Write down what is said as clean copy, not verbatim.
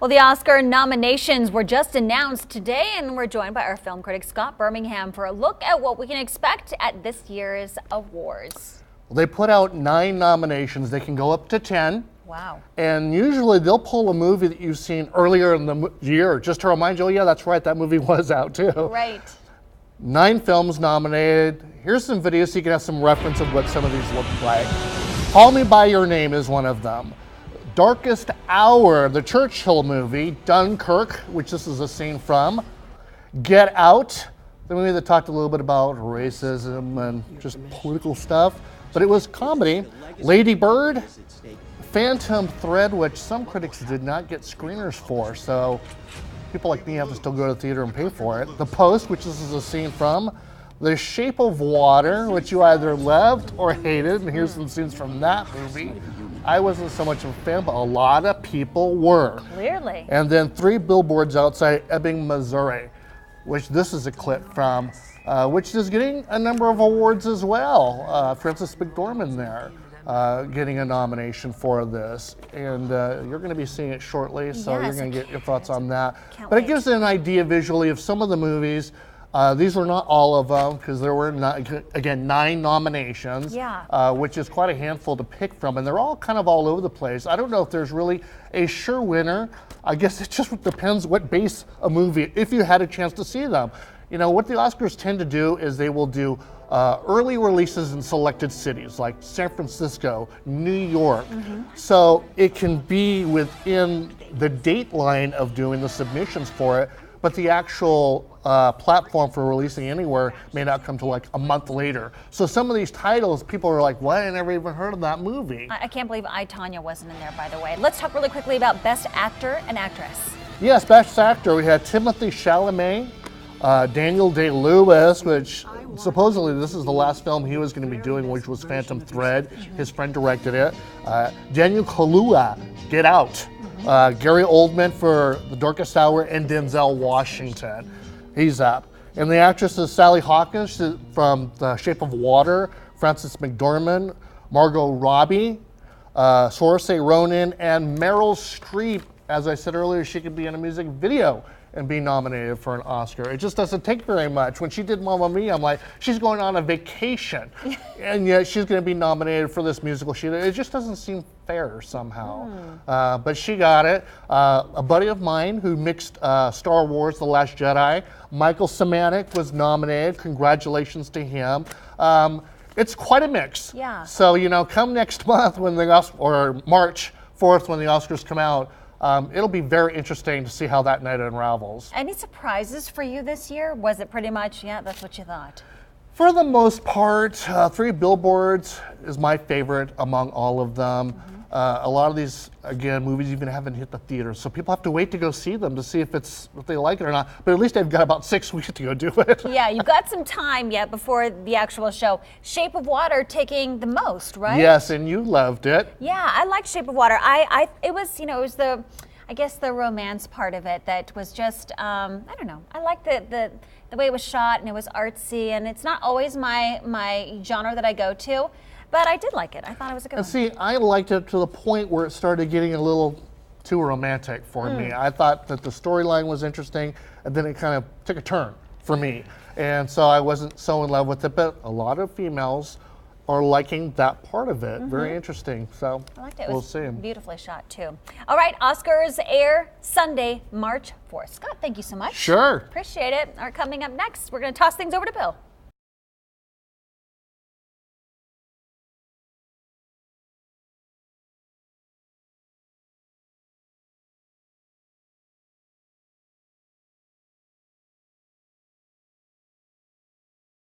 Well, the Oscar nominations were just announced today, and we're joined by our film critic Scott Birmingham for a look at what we can expect at this year's awards. Well, they put out 9 nominations. They can go up to 10. Wow. And usually they'll pull a movie that you've seen earlier in the year just to remind you, oh yeah, that's right, that movie was out too. Right. 9 films nominated. Here's some videos so you can have some reference of what some of these look like. Call Me By Your Name is one of them. Darkest Hour, the Churchill movie. Dunkirk, which this is a scene from. Get Out, the movie that talked a little bit about racism and just political stuff, but it was comedy. Lady Bird, Phantom Thread, which some critics did not get screeners for, so people like me have to still go to the theater and pay for it. The Post, which this is a scene from. The Shape of Water, which you either loved or hated, and here's some scenes from that movie. I wasn't so much of a fan, but a lot of people were. Clearly. And then 3 Billboards Outside Ebbing, Missouri, which this is a clip from, which is getting a number of awards as well. Frances McDormand there. Getting a nomination for this, and you're going to be seeing it shortly, so yes, you're going to get your thoughts on that. Can't but wait. It gives an idea visually of some of the movies. These were not all of them, because there were, again, 9 nominations, which is quite a handful to pick from, and they're all kind of all over the place. I don't know if there's really a sure winner. I guess it just depends what base a movie, if you had a chance to see them. You know, what the Oscars tend to do is they will do early releases in selected cities like San Francisco, New York. So it can be within the date line of doing the submissions for it, but the actual platform for releasing anywhere may not come till like a month later. So some of these titles, people are like, what? I never even heard of that movie. I can't believe I, Tonya wasn't in there, by the way. Let's talk really quickly about Best Actor and Actress. Yes, Best Actor, we had Timothée Chalamet, Daniel Day-Lewis, which supposedly this is the last film he was going to be doing, which was Phantom Thread. His friend directed it. Daniel Kaluuya, Get Out. Gary Oldman for The Darkest Hour, and Denzel Washington. He's up. And the actress is Sally Hawkins from The Shape of Water, Frances McDormand, Margot Robbie, Saoirse Ronan, and Meryl Streep. As I said earlier, she could be in a music video and be nominated for an Oscar. It just doesn't take very much. When she did Mamma Mia, I'm like, she's going on a vacation, and yet she's going to be nominated for this musical. It just doesn't seem fair somehow. But she got it. A buddy of mine who mixed Star Wars: The Last Jedi, Michael Samanek, was nominated. Congratulations to him. It's quite a mix. Yeah. So, you know, come next month when or March 4th when the Oscars come out, it'll be very interesting to see how that night unravels. Any surprises for you this year? Was it pretty much, yeah, that's what you thought? For the most part, 3 Billboards is my favorite among all of them. A lot of these, again, movies even haven't hit the theaters, so people have to wait to go see them to see if they like it or not. But at least they've got about 6 weeks to go do it. Yeah, you've got some time yet before the actual show. Shape of Water taking the most, right? Yes, and you loved it. Yeah, I liked Shape of Water. It was, you know, it was I guess the romance part of it that was just, I don't know. I liked the way it was shot, and it was artsy, and it's not always my genre that I go to, but I did like it. I thought it was a good one. And see, I liked it to the point where it started getting a little too romantic for me. I thought that the storyline was interesting, and then it kind of took a turn for me. And so I wasn't so in love with it, but a lot of females are liking that part of it. Very interesting. So I liked it. We'll It was see. beautifully shot too. All right, Oscars air Sunday, March 4th. Scott, thank you so much. Sure. Appreciate it. All right, coming up next, we're going to toss things over to Bill.